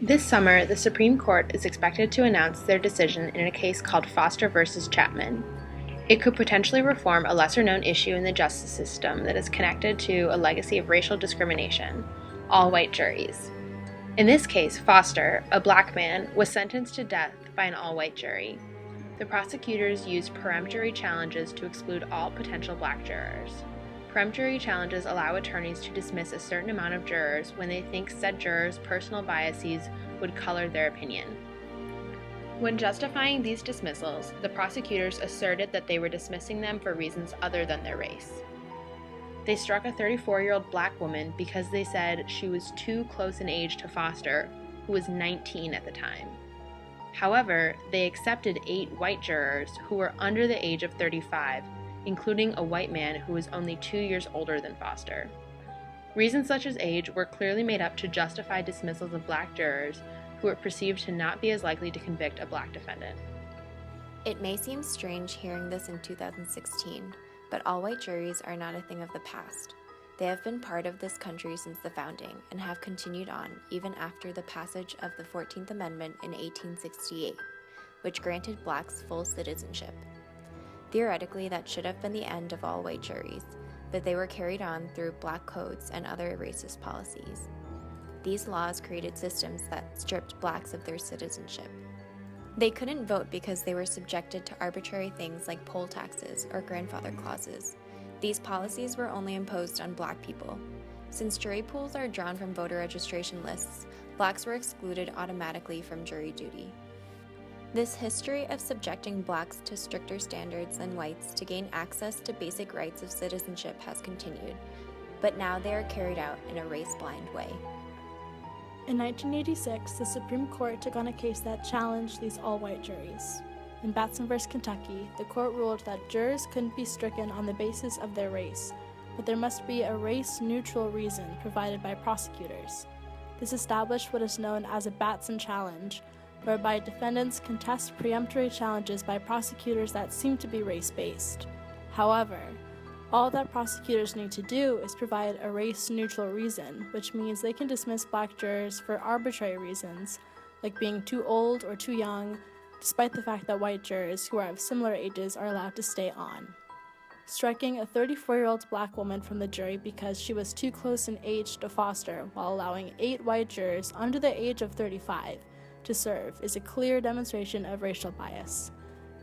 This summer, the Supreme Court is expected to announce their decision in a case called Foster v. Chapman. It could potentially reform a lesser-known issue in the justice system that is connected to a legacy of racial discrimination: all-white juries. In this case, Foster, a black man, was sentenced to death by an all-white jury. The prosecutors used peremptory challenges to exclude all potential black jurors. Peremptory challenges allow attorneys to dismiss a certain amount of jurors when they think said jurors' personal biases would color their opinion. When justifying these dismissals, the prosecutors asserted that they were dismissing them for reasons other than their race. They struck a 34-year-old black woman because they said she was too close in age to Foster, who was 19 at the time. However, they accepted 8 white jurors who were under the age of 35, including a white man who was only 2 years older than Foster. Reasons such as age were clearly made up to justify dismissals of black jurors who were perceived to not be as likely to convict a black defendant. It may seem strange hearing this in 2016, but all-white juries are not a thing of the past. They have been part of this country since the founding and have continued on even after the passage of the 14th Amendment in 1868, which granted blacks full citizenship. Theoretically, that should have been the end of all white juries, but they were carried on through black codes and other racist policies. These laws created systems that stripped blacks of their citizenship. They couldn't vote because they were subjected to arbitrary things like poll taxes or grandfather clauses. These policies were only imposed on black people. Since jury pools are drawn from voter registration lists, blacks were excluded automatically from jury duty. This history of subjecting blacks to stricter standards than whites to gain access to basic rights of citizenship has continued, but now they are carried out in a race-blind way. In 1986, the Supreme Court took on a case that challenged these all-white juries. In Batson v. Kentucky, the court ruled that jurors couldn't be stricken on the basis of their race, but there must be a race-neutral reason provided by prosecutors. This established what is known as a Batson challenge, whereby defendants contest peremptory challenges by prosecutors that seem to be race-based. However, all that prosecutors need to do is provide a race-neutral reason, which means they can dismiss black jurors for arbitrary reasons, like being too old or too young, despite the fact that white jurors who are of similar ages are allowed to stay on. Striking a 34-year-old black woman from the jury because she was too close in age to Foster, while allowing 8 white jurors under the age of 35 to serve, is a clear demonstration of racial bias.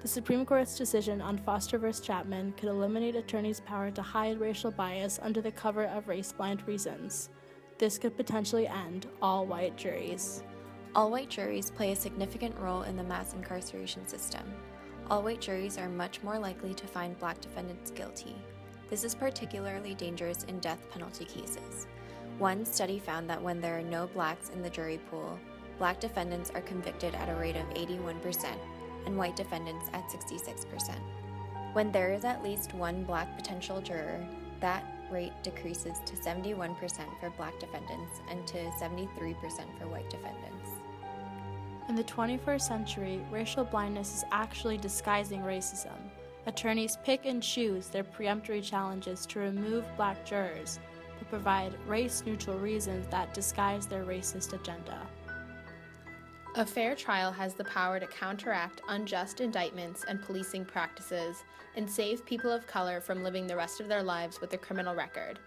The Supreme Court's decision on Foster v. Chapman could eliminate attorneys' power to hide racial bias under the cover of race-blind reasons. This could potentially end all white juries. All-white juries play a significant role in the mass incarceration system. All-white juries are much more likely to find black defendants guilty. This is particularly dangerous in death penalty cases. One study found that when there are no blacks in the jury pool, black defendants are convicted at a rate of 81% and white defendants at 66%. When there is at least one black potential juror, that rate decreases to 71% for black defendants and to 73% for white defendants. In the 21st century, racial blindness is actually disguising racism. Attorneys pick and choose their peremptory challenges to remove black jurors, but provide race-neutral reasons that disguise their racist agenda. A fair trial has the power to counteract unjust indictments and policing practices and save people of color from living the rest of their lives with a criminal record.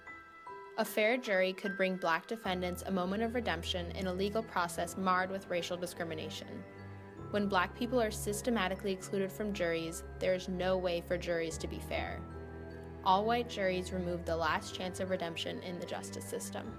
A fair jury could bring black defendants a moment of redemption in a legal process marred with racial discrimination. When black people are systematically excluded from juries, there is no way for juries to be fair. All white juries remove the last chance of redemption in the justice system.